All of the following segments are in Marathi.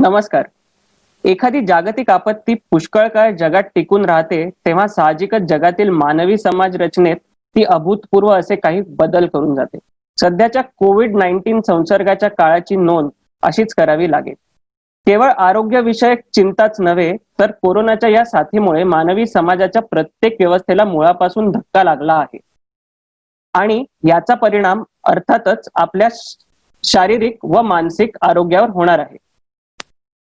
नमस्कार. एखादी जागतिक आपत्ती पुष्कळ काळ जगात टिकून राहते, तेव्हा साहजिकच जगातील मानवी समाज रचनेत ती अभूतपूर्व असे काही बदल करून जाते. सध्याच्या कोविड-19 संसर्गाच्या काळाची नोंद अशीच करावी लागेल. केवळ आरोग्यविषयक चिंताच नव्हे, तर कोरोनाच्या या साथीमुळे मानवी समाजाच्या प्रत्येक व्यवस्थेला मुळापासून धक्का लागला आहे. आणि याचा परिणाम अर्थातच आपल्या शारीरिक व मानसिक आरोग्यावर होणार आहे.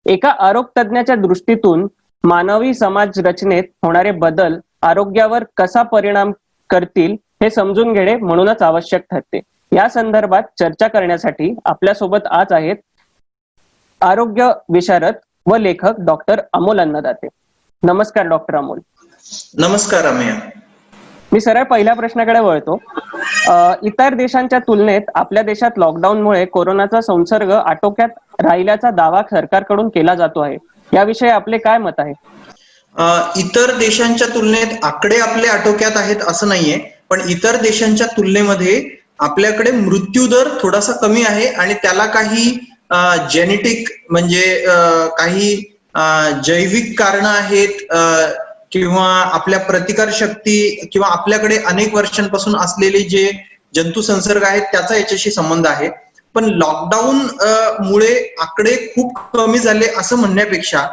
एका आरोग्य तज्ञाच्या दृष्टीतून मानवी समाज रचनेत होणारे बदल आरोग्यावर कसा परिणाम करतील हे समजून घेणे म्हणूनच आवश्यक ठरते. या संदर्भात चर्चा करण्यासाठी आपल्यासोबत आज आहेत आरोग्य विशारद व लेखक डॉक्टर अमोल अन्नदाते. नमस्कार डॉक्टर अमोल. नमस्कार अमेय. मी सरळ पहिल्या प्रश्नाकडे वळतो. इतर देशांच्या तुलनेत आपल्या देशात लॉकडाऊनमुळे कोरोनाचा संसर्ग आटोक्यात राहिल्याचा दावा सरकारकडून केला जातो आहे. याविषयी आपले काय मत आहे? इतर देशांच्या तुलनेत आकडे आपले आटोक्यात आहेत असं नाहीये, पण इतर देशांच्या तुलनेमध्ये आपल्याकडे मृत्यूदर थोडासा कमी आहे आणि त्याला काही जेनेटिक म्हणजे काही जैविक कारणं आहेत किंवा आपल्या प्रतिकार शक्ती किंवा आपल्याकडे अनेक वर्षांपासून असलेले जे जंतू संसर्ग आहेत त्याचा याच्याशी संबंध आहे. पण लॉकडाऊन मुळे आकडे खूप कमी झाले असं म्हणण्यापेक्षा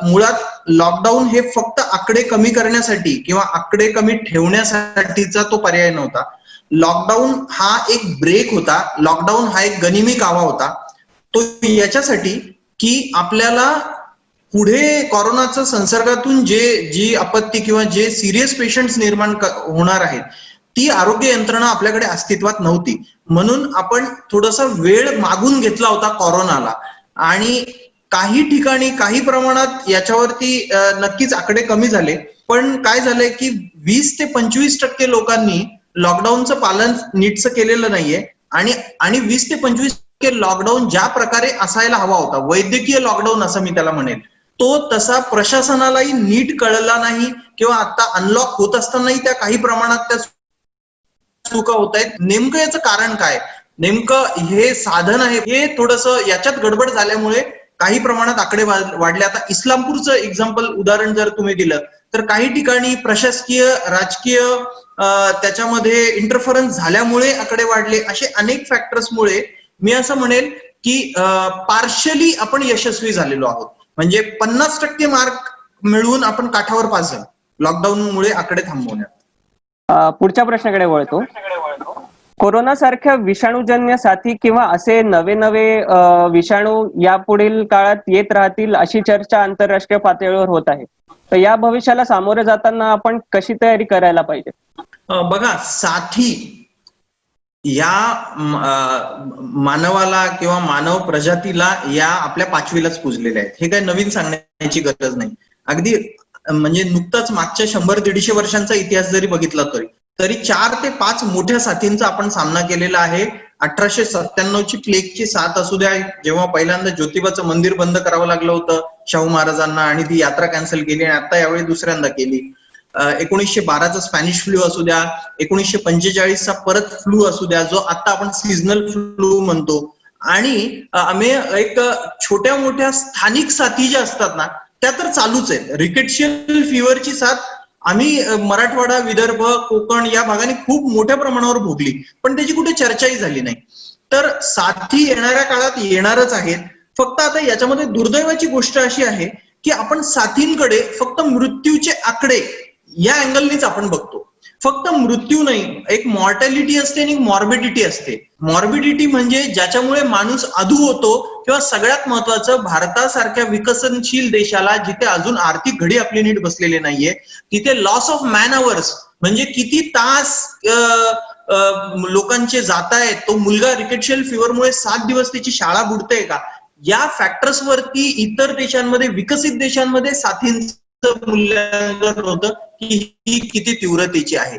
मुळात लॉकडाऊन हे फक्त आकडे कमी करण्यासाठी किंवा आकडे कमी ठेवण्यासाठीचा तो पर्याय नव्हता. लॉकडाऊन हा एक ब्रेक होता. लॉकडाऊन हा एक गनिमी कावा होता. तो याच्यासाठी की आपल्याला पुढे कोरोनाच्या संसर्गातून जी आपत्ती किंवा जे सिरियस पेशंट्स निर्माण होणार आहेत ती आरोग्य यंत्रणा आपल्याकडे अस्तित्वात नव्हती. म्हणून आपण थोडासा वेळ मागून घेतला होता कोरोनाला आणि काही ठिकाणी काही प्रमाणात याच्यावरती नक्कीच आकडे कमी झाले. पण काय झालंय की 20 ते 25% लोकांनी लॉकडाऊनचं पालन नीटचं केलेलं नाहीये आणि 20 ते 25% लॉकडाऊन ज्या प्रकारे असायला हवा होता, वैद्यकीय लॉकडाऊन असं मी त्याला म्हणेन, तो तसा प्रशासनालाही नीट कळला नाही किंवा आता अनलॉक होत असतानाही त्या काही प्रमाणात त्या चुका होत आहेत. नेमकं याचं कारण काय, नेमकं हे साधन आहे हे थोडंसं याच्यात गडबड झाल्यामुळे काही प्रमाणात आकडे वाढले. आता इस्लामपूरचं एक्झाम्पल उदाहरण जर तुम्ही दिलं तर काही ठिकाणी प्रशासकीय राजकीय त्याच्यामध्ये इंटरफरन्स झाल्यामुळे आकडे वाढले. असे अनेक फॅक्टर्समुळे मी असं म्हणेल की पार्शली आपण यशस्वी झालेलो आहोत. म्हणजे 50% मार्क मिळवून आपण काठावर पास झालो लॉकडाऊनमुळे आकडे थांबवण्यात. पुढच्या प्रश्नाकडे वळतो. कोरोना सारख्या विषाणूजन्य साथी किंवा असे नवे विषाणू यापुढील काळात येत राहतील अशी चर्चा आंतरराष्ट्रीय पातळीवर होत आहे. तर या भविष्याला सामोरे जाताना आपण कशी तयारी करायला पाहिजे? बघा, साथी या मानवाला किंवा मानव प्रजातीला या आपल्या 5वीलाच पुजलेल्या आहेत. हे काय नवीन सांगण्याची गरज नाही. अगदी म्हणजे नुकताच मागच्या 100-150 वर्षांचा इतिहास जरी बघितला तरी 4 ते 5 मोठ्या साथींचा आपण सामना केलेला आहे. 1897ची प्लेगची साथ असू द्या, जेव्हा पहिल्यांदा ज्योतिबाचं मंदिर बंद करावं लागलं होतं शाहू महाराजांना आणि ती यात्रा कॅन्सल केली आणि आता यावेळी दुसऱ्यांदा केली. 1912चा स्पॅनिश फ्लू असू द्या, 1945चा परत फ्लू असू द्या जो आता आपण सीझनल फ्लू म्हणतो, आणि आम्ही एक छोट्या मोठ्या स्थानिक साथी ज्या असतात ना त्या तर चालूच आहेत. रिकेट्शियल फिवरची साथ आम्ही मराठवाडा, विदर्भ, कोकण या भागाने खूप मोठ्या प्रमाणावर भोगली, पण त्याची कुठे चर्चाही झाली नाही. तर साथी येणाऱ्या काळात येणारच आहेत. फक्त आता याच्यामध्ये दुर्दैवाची गोष्ट अशी आहे की आपण साथींकडे फक्त मृत्यूचे आकडे या अँगलनीच आपण बघतो. फक्त मृत्यू नाही, एक मॉर्टॅलिटी असते आणि एक मॉर्बिडिटी असते. मॉर्बिडिटी म्हणजे ज्याच्यामुळे माणूस अधू होतो, किंवा सगळ्यात महत्वाचं भारतासारख्या विकसनशील देशाला जिथे अजून आर्थिक घडी आपली नीट बसलेली नाहीये तिथे लॉस ऑफ मॅन अवर्स म्हणजे किती तास लोकांचे जात आहेत, तो मुलगा रिकेट्शियल फिवरमुळे 7 दिवस त्याची शाळा बुडते का, या फॅक्टर्स वरती इतर देशांमध्ये, विकसित देशांमध्ये साथींचं मूल्यांकन होतं की ही किती तीव्रतेची आहे.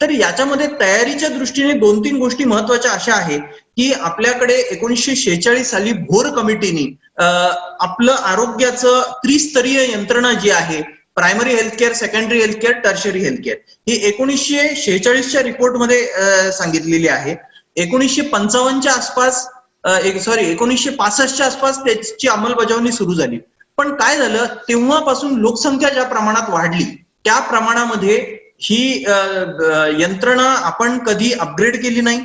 तर याच्यामध्ये तयारीच्या दृष्टीने 2-3 गोष्टी महत्वाच्या अशा आहेत की आपल्याकडे 1946 साली भोर कमिटीने आपलं आरोग्याचं त्रिस्तरीय यंत्रणा जी आहे, primary health care, secondary health care, tertiary health care, ही 1946च्या रिपोर्टमध्ये सांगितलेली आहे. 1955च्या आसपास सॉरी 1965च्या आसपास त्याची अंमलबजावणी सुरू झाली. पण काय झालं, तेव्हापासून लोकसंख्या ज्या प्रमाणात वाढली त्या प्रमाणामध्ये ही यंत्रणा आपण कधी अपग्रेड केली नाही.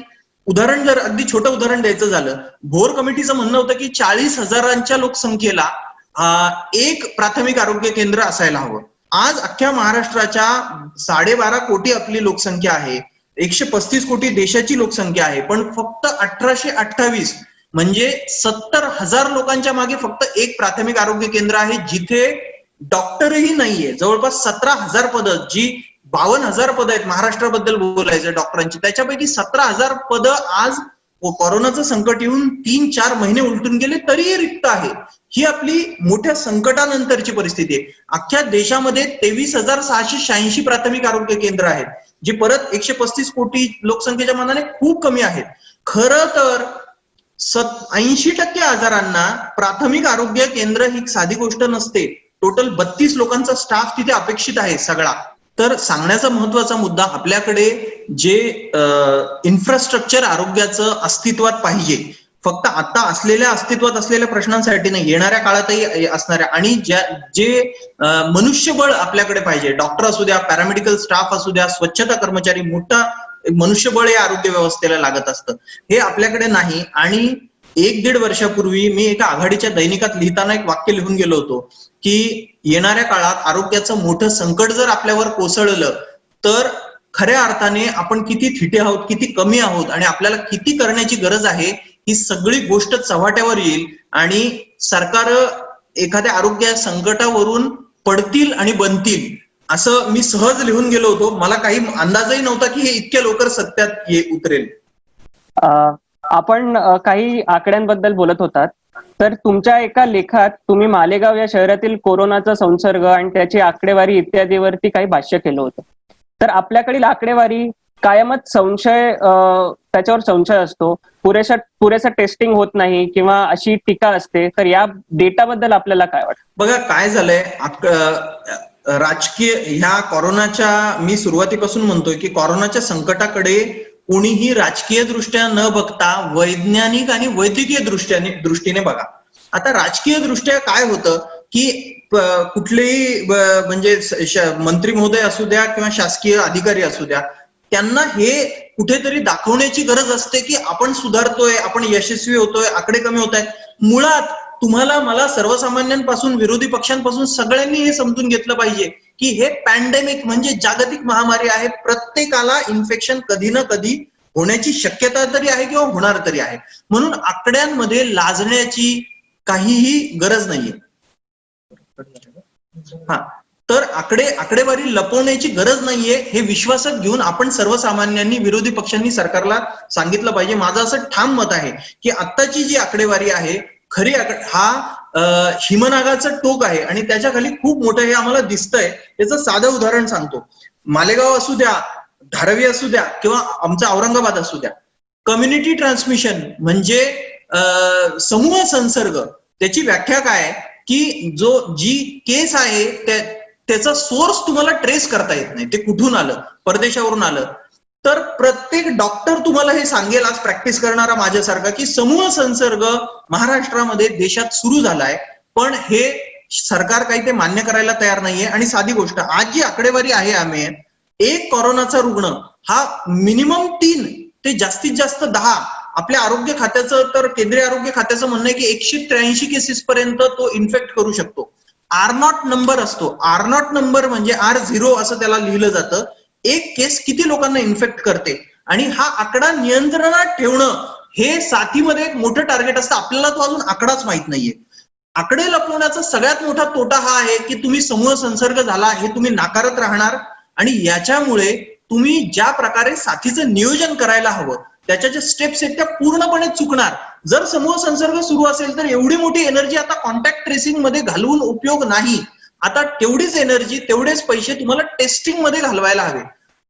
उदाहरण, जर अगदी छोटं उदाहरण द्यायचं झालं, भोर कमिटीचं म्हणणं होतं की 40,000च्या लोकसंख्येला एक प्राथमिक आरोग्य केंद्र असायला हवं. आज अख्ख्या महाराष्ट्राच्या 12.5 कोटी आपली लोकसंख्या आहे, 135 कोटी देशाची लोकसंख्या आहे, पण फक्त 1828 म्हणजे 70,000 लोकांच्या मागे फक्त एक प्राथमिक आरोग्य केंद्र आहे, जिथे डॉक्टरही नाहीये. जवळपास 17,000 पदं, जी 52,000 पदं आहेत महाराष्ट्राबद्दल बोलायचं डॉक्टरांची, त्याच्यापैकी 17,000 पदं आज कोरोनाचं संकट येऊन 3-4 महिने उलटून गेले तरीही रिक्त आहे. ही आपली मोठ्या संकटानंतरची परिस्थिती आहे. अख्ख्या देशामध्ये 23,686 प्राथमिक आरोग्य केंद्र आहेत, जी परत 135 कोटी लोकसंख्येच्या मानाने खूप कमी आहेत. खरं तर 80% आजारांना प्राथमिक आरोग्य केंद्र ही साधी गोष्ट नसते. टोटल 32 लोकांचा स्टाफ तिथे अपेक्षित आहे सगळा. तर सांगण्याचा महत्वाचा मुद्दा, आपल्याकडे जे इन्फ्रास्ट्रक्चर आरोग्याचं अस्तित्वात पाहिजे, फक्त आता अस्तित्वात असलेल्या प्रश्नांसाठी नाही, येणाऱ्या काळातही असणाऱ्या, आणि जे मनुष्यबळ आपल्याकडे पाहिजे, डॉक्टर असू द्या, पॅरामेडिकल स्टाफ असू द्या, स्वच्छता कर्मचारी, मोठा मनुष्यबळ या आरोग्य व्यवस्थेला लागत असतं, हे आपल्याकडे नाही. आणि 1-1.5 वर्षापूर्वी मी एका आघाडीच्या दैनिकात लिहिताना एक वाक्य लिहून गेलो होतो की येणाऱ्या काळात आरोग्याचं मोठं संकट जर आपल्यावर कोसळलं तर खऱ्या अर्थाने आपण किती थिटे आहोत, किती कमी आहोत, आणि आपल्याला किती करण्याची गरज आहे, ही सगळी गोष्ट चव्हाट्यावर येईल आणि सरकार एखाद्या आरोग्य संकटावरून पडतील आणि बनतील, असं मी सहज लिहून गेलो होतो. मला काही अंदाजही नव्हता की हे इतक्या लवकर सत्यात उतरेल. आपण काही आकड्यांबद्दल बोलत होतात, तर तुमच्या एका लेखात तुम्ही मालेगाव या शहरातील कोरोनाचा संसर्ग आणि त्याची आकडेवारी इत्यादीवरती काही भाष्य केलं होतं. तर आपल्याकडील आकडेवारी कायमच त्याच्यावर संशय असतो, पुरेसा टेस्टिंग होत नाही किंवा अशी टीका असते. तर या डेटाबद्दल आपल्याला काय वाटतं? बघा काय झालंय, राजकीय ह्या कोरोनाच्या, मी सुरुवातीपासून म्हणतोय की कोरोनाच्या संकटाकडे कोणीही राजकीय दृष्ट्या न बघता वैज्ञानिक आणि वैद्यकीय दृष्टीने बघा. आता राजकीय दृष्ट्या काय होतं की कुठलेही म्हणजे मंत्री महोदय असू द्या किंवा शासकीय अधिकारी असू द्या, त्यांना हे कुठेतरी दाखवण्याची गरज असते की आपण सुधारतोय, आपण यशस्वी होतोय, आकडे कमी होत आहेत. मुळात तुम्हाला, मला, सर्वसामान्यांपासून विरोधी पक्षांपासून सगळ्यांनी हे समजून घेतलं पाहिजे की हे पॅन्डेमिक म्हणजे जागतिक महामारी आहे. प्रत्येकाला इन्फेक्शन कधी ना कधी होण्याची शक्यता तरी आहे किंवा होणार तरी आहे. म्हणून आकड्यांमध्ये लाजण्याची काहीही गरज नाहीये. तर आकडेवारी लपवण्याची गरज नाहीये, हे विश्वासात घेऊन आपण सर्वसामान्यांनी, विरोधी पक्षांनी सरकारला सांगितलं पाहिजे. माझं असं ठाम मत आहे की आत्ताची जी आकडेवारी आहे, खरी हा हिमनागाचं टोक आहे आणि त्याच्या खाली खूप मोठं हे आम्हाला दिसतंय. याचं साधं उदाहरण सांगतो. मालेगाव असू द्या, धारावी असू द्या किंवा आमचा औरंगाबाद असू द्या, कम्युनिटी ट्रान्समिशन म्हणजे समूह संसर्ग, त्याची व्याख्या काय की जी केस आहे त्याचा सोर्स तुम्हाला ट्रेस करता येत नाही, ते कुठून आलं, परदेशावरून आलं. तर प्रत्येक डॉक्टर तुम्हाला हे सांगेल, आज प्रॅक्टिस करणारा माझ्यासारखा, की समूह संसर्ग महाराष्ट्रामध्ये, देशात सुरू झालाय, पण हे सरकार काही ते मान्य करायला तयार नाहीये. आणि साधी गोष्ट, आज जी आकडेवारी आहे, आम्ही एक कोरोनाचा रुग्ण हा मिनिमम 3 ते जास्तीत जास्त 10, आपल्या आरोग्य खात्याचं, तर केंद्रीय आरोग्य खात्याचं म्हणणं आहे की 183 केसेस पर्यंत तो इन्फेक्ट करू शकतो. R0 नंबर असतो. R0 नंबर म्हणजे R0 असं त्याला लिहिलं जातं. एक केस किती लोकांना इन्फेक्ट करते, आणि हा आकडा नियंत्रणात ठेवणं हे साथीमध्ये एक मोठं टार्गेट असतं. आपल्याला तो अजून आकडाच माहित नाहीये. आकडे लपवण्याचा सगळ्यात मोठा तोटा हा आहे की तुम्ही समूह संसर्ग झाला हे तुम्ही नाकारत राहणार, आणि याच्यामुळे तुम्ही ज्या प्रकारे साथीचं नियोजन करायला हवं, त्याच्या ज्या स्टेप्स आहेत त्या पूर्णपणे चुकणार. जर समूह संसर्ग सुरू असेल तर एवढी मोठी एनर्जी आता कॉन्टॅक्ट ट्रेसिंग मध्ये घालवून उपयोग नाही. आता तेवढीच एनर्जी, तेवढेच पैसे तुम्हाला टेस्टिंग मध्ये घालवायला हवे.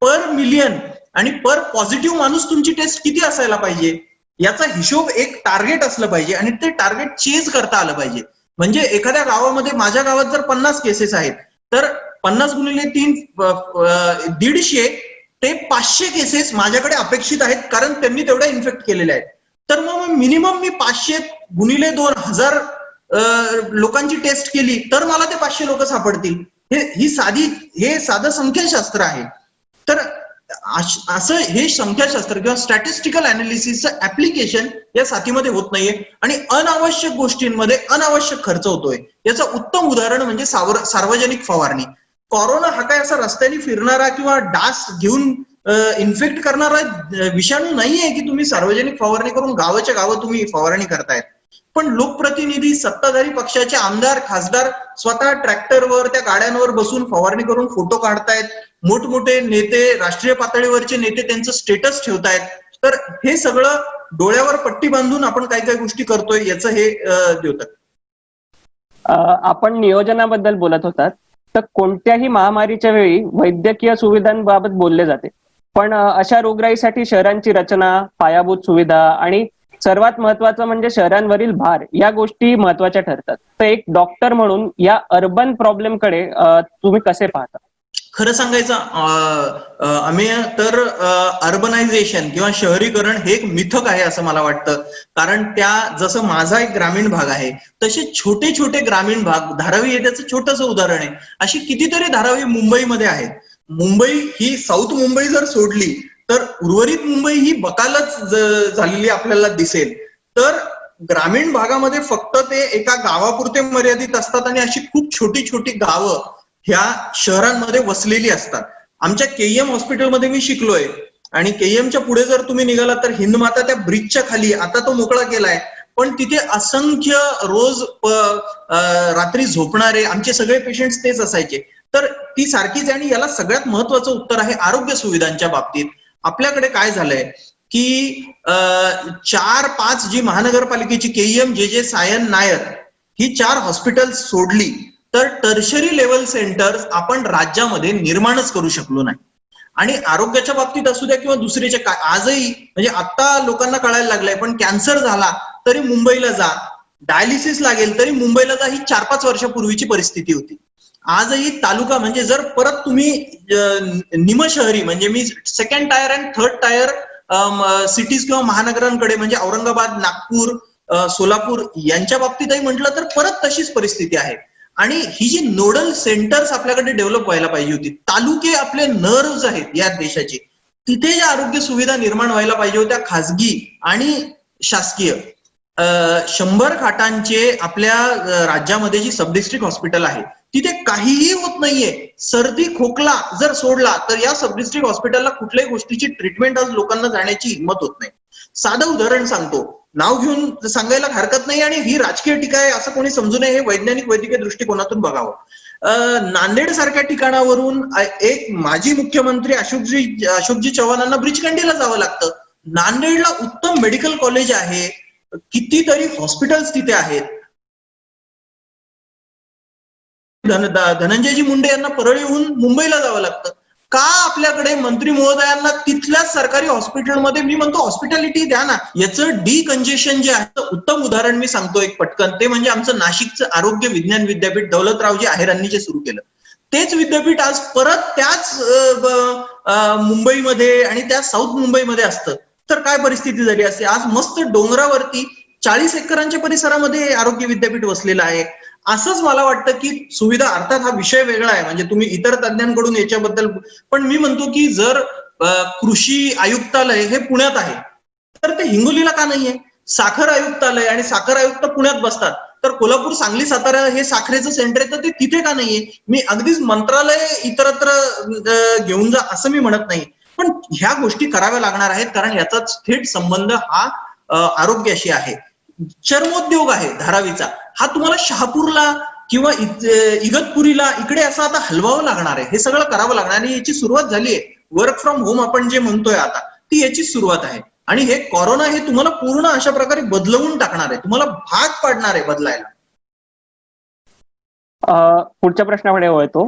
पर मिलियन आणि पर पॉझिटिव्ह माणूस तुमची टेस्ट किती असायला पाहिजे याचा हिशोब, एक टार्गेट असलं पाहिजे, आणि ते टार्गेट चेज करता आलं पाहिजे. म्हणजे एखाद्या गावामध्ये, माझ्या गावात जर 50 केसेस आहेत तर 50 गुणिले 3 150 ते 500 केसेस माझ्याकडे अपेक्षित आहेत, कारण त्यांनी तेवढ्या इन्फेक्ट केलेल्या आहेत. तर मग मिनिमम मी 500 गुणिले 2000 लोकांची टेस्ट केली तर मला ते 500 लोक सापडतील. हे साधं संख्याशास्त्र आहे. तर असं हे संख्याशास्त्र किंवा स्टॅटिस्टिकल अनालिसिसचं ऍप्लिकेशन या साथीमध्ये होत नाहीये आणि अनावश्यक गोष्टींमध्ये अनावश्यक खर्च होतोय. याचं उत्तम उदाहरण म्हणजे सार्वजनिक फवारणी. कोरोना हा काय असा रस्त्याने फिरणारा किंवा डास घेऊन इन्फेक्ट करणारा विषाणू नाहीये की तुम्ही सार्वजनिक फवारणी करून गावाच्या गावं तुम्ही फवारणी करतायत. पण लोकप्रतिनिधी, सत्ताधारी पक्षाचे आमदार, खासदार स्वतः ट्रॅक्टरवर त्या गाड्यांवर बसून फवारणी करून फोटो काढतायत. मोठमोठे नेते, राष्ट्रीय पातळीवरचे नेते त्यांचं स्टेटस ठेवतायत. तर हे सगळं डोळ्यावर पट्टी बांधून आपण काय काय गोष्टी करतोय याचं हे द्योतक. आपण नियोजनाबद्दल बोलत होतात, तर कोणत्याही महामारीच्या वेळी वैद्यकीय सुविधांबाबत बोलले जाते. पण अशा रोगराईसाठी शहरांची रचना, पायाभूत सुविधा आणि सर्वात महत्वाचं म्हणजे शहरांवरील भार या गोष्टी महत्वाच्या ठरतात. तर एक डॉक्टर म्हणून या अर्बन प्रॉब्लेमकडे तुम्ही कसे पाहता? खरं सांगायचं अमेय तर अर्बनायझेशन किंवा शहरीकरण हे एक मिथक आहे असं मला वाटतं. कारण जसं माझा एक ग्रामीण भाग आहे तसे छोटे छोटे ग्रामीण भाग, धारावी हे त्याचं छोटंसं उदाहरण आहे. अशी कितीतरी धारावी मुंबईमध्ये आहेत. मुंबई ही साऊथ मुंबई जर सोडली तर उर्वरित मुंबई ही बकालच झालेली आपल्याला दिसेल. तर ग्रामीण भागामध्ये फक्त ते एका गावापुरते मर्यादित असतात आणि अशी खूप छोटी छोटी गावं ह्या शहरांमध्ये वसलेली असतात. आमच्या केईएम हॉस्पिटलमध्ये मी शिकलोय आणि केईएमच्या पुढे जर तुम्ही निघाला तर हिंदमाता त्या ब्रिजच्या खाली, आता तो मोकळा केलाय, पण तिथे असंख्य रोज रात्री झोपणारे आमचे सगळे पेशंट्स तेच असायचे. तर ती सारखीच आहे आणि याला सगळ्यात महत्वाचं उत्तर आहे आरोग्य सुविधांच्या बाबतीत. आपल्याकडे काय झालंय की 4-5 जी महानगरपालिकेची केईएम, जे सायन, नायर ही 4 हॉस्पिटल सोडली तर टर्शरी लेवल सेंटर्स आपण राज्यामध्ये निर्माणच करू शकलो नाही. आणि आरोग्याच्या बाबतीत असू द्या किंवा दुसरीच्या काय, आजही म्हणजे आता लोकांना कळायला लागलंय, पण कॅन्सर झाला तरी मुंबईला जा, डायलिसिस लागेल तरी मुंबईला जा, ही 4-5 वर्षापूर्वीची परिस्थिती होती. आजही तालुका म्हणजे जर परत तुम्ही निमशहरी म्हणजे मी 2nd टायर आणि 3rd टायर सिटीज किंवा महानगरांकडे म्हणजे औरंगाबाद, नागपूर, सोलापूर यांच्या बाबतीतही म्हटलं तर परत तशीच परिस्थिती आहे. आणि ही जी नोडल सेंटर्स आपल्याकडे डेव्हलप व्हायला पाहिजे होती, तालुके आपले नर्व्हज आहेत या देशाचे, तिथे ज्या आरोग्य सुविधा निर्माण व्हायला पाहिजे होत्या खासगी आणि शासकीय. 100 खाटांचे आपल्या राज्यामध्ये जी सब डिस्ट्रिक्ट हॉस्पिटल आहे तिथे काहीही होत नाहीये. सर्दी खोकला जर सोडला तर या सब डिस्ट्रिक्ट हॉस्पिटलला कुठल्याही गोष्टीची ट्रीटमेंट आज लोकांना जाण्याची हिंमत होत नाही. साधं उदाहरण सांगतो, नाव घेऊन सांगायला हरकत नाही आणि ही राजकीय टीका आहे असं कोणी समजू नये, हे वैज्ञानिक वैद्यकीय दृष्टिकोनातून बघावं. नांदेड सारख्या ठिकाणावरून एक माजी मुख्यमंत्री अशोकजी चव्हाणांना ब्रिचखंडीला जावं लागतं. नांदेडला उत्तम मेडिकल कॉलेज आहे, कितीतरी हॉस्पिटल्स तिथे आहेत. धनंजयजी मुंडे यांना परळीहून मुंबईला जावं लागतं. का आपल्याकडे मंत्री महोदयांना तिथल्याच सरकारी हॉस्पिटलमध्ये, मी म्हणतो हॉस्पिटॅलिटी द्या ना. याचं डिकंजेशन जे आहे उत्तम उदाहरण मी सांगतो एक पटकन, ते म्हणजे आमचं नाशिकचं आरोग्य विज्ञान विद्यापीठ दौलतरावजी आहेरांनी जे सुरू केलं. तेच विद्यापीठ आज परत त्याच मुंबईमध्ये आणि त्या साऊथ मुंबईमध्ये असतं तर काय परिस्थिती झाली असते. आज मस्त डोंगरावरती 40 एकरांच्या परिसरामध्ये आरोग्य विद्यापीठ वसलेलं आहे. असंच मला वाटतं की सुविधा, अर्थात हा विषय वेगळा आहे म्हणजे तुम्ही इतर तज्ञांकडून याच्याबद्दल, पण मी म्हणतो की जर कृषी आयुक्तालय हे पुण्यात आहे तर ते हिंगोलीला का नाहीये? साखर आयुक्तालय आणि साखर आयुक्त पुण्यात बसतात तर कोल्हापूर, सांगली, सातारा हे साखरेचं सेंटर आहे तर ते तिथे का नाहीये? मी अगदीच मंत्रालय इतरत्र घेऊन जा असं मी म्हणत नाही, पण ह्या गोष्टी कराव्या लागणार आहेत कारण याचा थेट संबंध हा आरोग्याशी आहे. चर्मोद्योग आहे धारावीचा, हा तुम्हाला शहापूरला किंवा इगतपुरीला इकडे असं आता हलवावं लागणार आहे. हे सगळं करावं लागणार आणि याची सुरुवात झाली आहे. वर्क फ्रॉम होम आपण जे म्हणतोय आता, ती याची सुरुवात आहे. आणि हे कोरोना हे तुम्हाला पूर्ण अशा प्रकारे बदलवून टाकणार आहे, तुम्हाला भाग पाडणार आहे बदलायला. पुढच्या प्रश्नाकडे वळतो.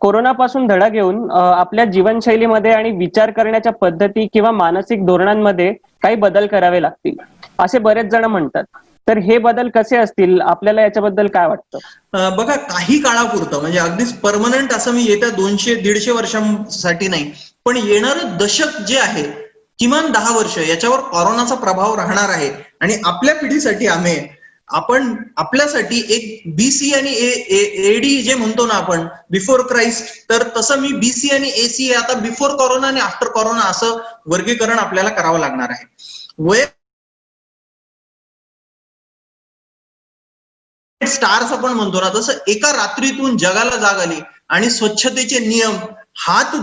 कोरोनापासून धडा घेऊन आपल्या जीवनशैलीमध्ये आणि विचार करण्याच्या पद्धती किंवा मानसिक धोरणांमध्ये काही बदल करावे लागतील असे बरेच जण म्हणतात. तर हे बदल कसे असतील, आपल्याला याच्याबद्दल काय वाटतं? बघा, काही काळापुरतं म्हणजे अगदीच परमनंट असं मी येत्या 200-150 वर्षांसाठी नाही, पण येणारं दशक जे आहे किमान 10 वर्ष याच्यावर कोरोनाचा प्रभाव राहणार आहे. आणि आपल्या पिढीसाठी आपण आपल्यासाठी एक बीसी आणि एडी जे म्हणतो ना आपण, बिफोर क्राइस्ट, तर तसं मी बीसी आणि एसी आता बिफोर कोरोना आणि आफ्टर कोरोना असं वर्गीकरण आपल्याला करावं लागणार आहे. वय स्टार्स आपण म्हणतो ना, तसं एका रात्रीतून जगाला जाग आली आणि स्वच्छतेचे नियम, हात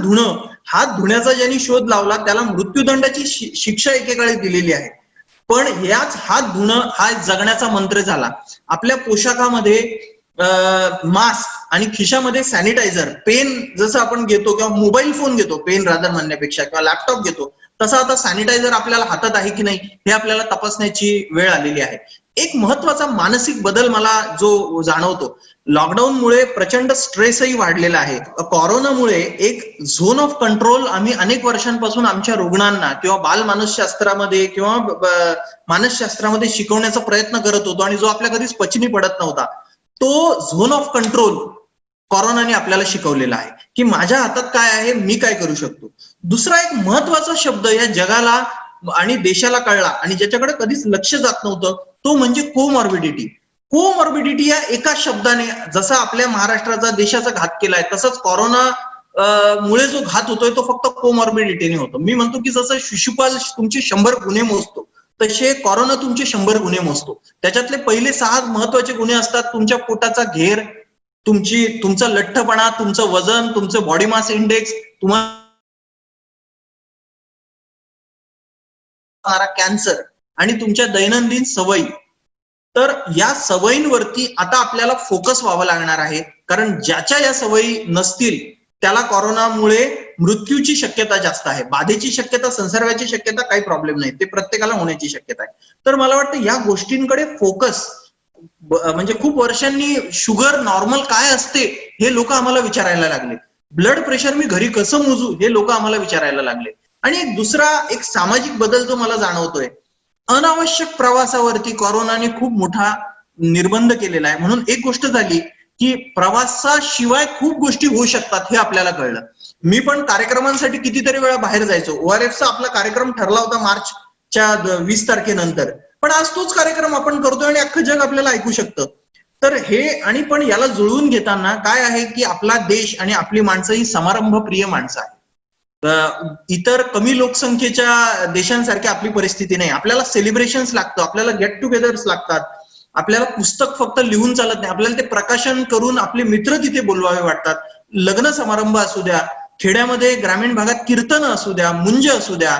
धुण्याचा ज्यांनी शोध लावला त्याला मृत्यूदंडाची शिक्षा एकेकाळी दिलेली आहे. पण याच हात धुणं हा जगण्याचा मंत्र झाला. आपल्या पोशाखामध्ये मास्क आणि खिशामध्ये सॅनिटायझर, पेन जसं आपण घेतो किंवा मोबाईल फोन घेतो, पेन रादर म्हणण्यापेक्षा, किंवा लॅपटॉप घेतो, तसं आता सॅनिटायझर आपल्याला हातात आहे की नाही हे आपल्याला तपासण्याची वेळ आलेली आहे. एक महत्वाचा मानसिक बदल मला जो जाणवतो, लॉकडाऊनमुळे प्रचंड स्ट्रेसही वाढलेला आहे. कोरोनामुळे एक झोन ऑफ कंट्रोल आम्ही अनेक वर्षांपासून आमच्या रुग्णांना किंवा बाल मानसशास्त्रामध्ये किंवा मानसशास्त्रामध्ये शिकवण्याचा प्रयत्न करत होतो आणि जो आपल्या कधीच पचनी पडत नव्हता, तो झोन ऑफ कंट्रोल कोरोनाने आपल्याला शिकवलेला आहे की माझ्या हातात काय आहे, मी काय करू शकतो. दुसरा एक महत्वाचा शब्द या जगाला आणि देशाला कळला आणि ज्याच्याकडे कधीच लक्ष जात नव्हतं, तो म्हणजे कोमॉर्बिडिटी. कोमॉर्बिडिटी या एका शब्दाने जसा आपल्या महाराष्ट्राचा देशाचा घात केलाय, तसंच कोरोना मुळे जो घात होतोय तो फक्त कोमॉर्बिडिटीने होतो. मी म्हणतो की जसं शिशुपाल तुमचे 100 गुन्हे मोजतो, तसे कोरोना तुमचे 100 गुन्हे मोजतो. त्याच्यातले पहिले 6 महत्वाचे गुन्हे असतात: तुमच्या पोटाचा घेर, तुमचा लठ्ठपणा, तुमचं वजन, तुमचं बॉडी मास इंडेक्स, तुम्हाला कॅन्सर आणि तुमच्या दैनंदिन सवयी. तर या सवयींवरती आता आपल्याला फोकस व्हावं लागणार आहे, कारण ज्याच्या या सवयी नसतील त्याला कोरोनामुळे मृत्यूची शक्यता जास्त आहे. बाधेची शक्यता, संसर्गाची शक्यता काही प्रॉब्लेम नाही, ते प्रत्येकाला होण्याची शक्यता आहे. तर मला वाटतं या गोष्टींकडे फोकस, म्हणजे खूप वर्षांनी शुगर नॉर्मल काय असते हे लोक आम्हाला विचारायला लागले, ब्लड प्रेशर मी घरी कसं मोजू हे लोक आम्हाला विचारायला लागले. आणि एक दुसरा एक सामाजिक बदल जो मला जाणवतोय, अनावश्यक प्रवासावरती कोरोनाने खूप मोठा निर्बंध केलेला आहे. म्हणून एक गोष्ट झाली की प्रवासाशिवाय खूप गोष्टी होऊ शकतात हे आपल्याला कळलं. मी पण कार्यक्रमांसाठी कितीतरी वेळा बाहेर जायचो. ORFचा आपला कार्यक्रम ठरला होता मार्चच्या 20 तारखेनंतर, पण आज तोच कार्यक्रम आपण करतोय आणि अख्खं जग आपल्याला ऐकू शकतं. तर हे आणि पण याला जुळवून घेताना काय आहे की आपला देश आणि आपली माणसं ही समारंभप्रिय माणसं आहेत. इतर कमी लोकसंख्येच्या देशांसारखी आपली परिस्थिती नाही. आपल्याला सेलिब्रेशन्स लागतं, आपल्याला गेट टुगेदर्स लागतात, आपल्याला पुस्तक फक्त लिहून चालत नाही, आपल्याला ते प्रकाशन करून आपले मित्र तिथे बोलवावे वाटतात. लग्न समारंभ असू द्या, खेड्यामध्ये ग्रामीण भागात कीर्तन असू द्या, मुंज असू द्या,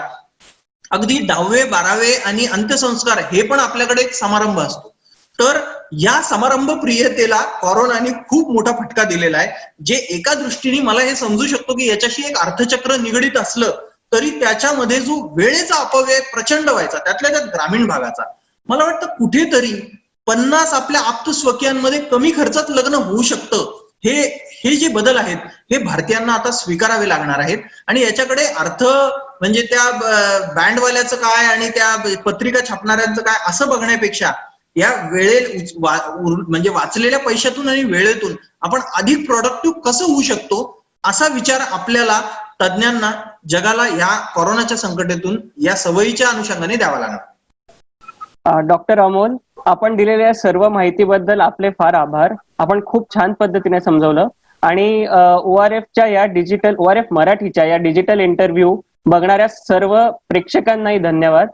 अगदी 10वे 12वे आणि अंत्यसंस्कार हे पण आपल्याकडे एक समारंभ असतो. तर या समारंभ प्रियतेला कोरोनाने खूप मोठा फटका दिलेला आहे, जे एका दृष्टीने मला हे समजू शकतो की याच्याशी एक अर्थचक्र निगडीत असलं तरी त्याच्यामध्ये जो वेळेचा अपव्यय प्रचंड व्हायचा, त्यातल्या त्यात ग्रामीण भागाचा, मला वाटतं कुठेतरी 50 आपल्या आप्तस्वकीयांमध्ये कमी खर्चात लग्न होऊ शकतं. हे जे बदल आहेत हे भारतीयांना आता स्वीकारावे लागणार आहेत. आणि याच्याकडे अर्थ म्हणजे त्या बँडवाल्याचं काय आणि त्या पत्रिका छापणाऱ्यांचं काय असं बघण्यापेक्षा या म्हणजे वाचलेल्या पैशातून आणि वेळेतून आपण अधिक प्रोडक्टिव्ह कसं होऊ शकतो असा विचार आपल्याला, तज्ञांना, जगाला या कोरोनाच्या संकटातून या सवयीच्या अनुषंगाने द्यावा लागणार. डॉक्टर अमोल, आपण दिलेल्या सर्व माहितीबद्दल आपले फार आभार. आपण खूप छान पद्धतीने समजवलं आणि ORF मराठीच्या या डिजिटल इंटरव्ह्यू बघणाऱ्या सर्व प्रेक्षकांनाही धन्यवाद.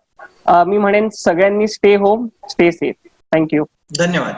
मी म्हणेन सगळ्यांनी stay home, stay safe. Thank you. धन्यवाद.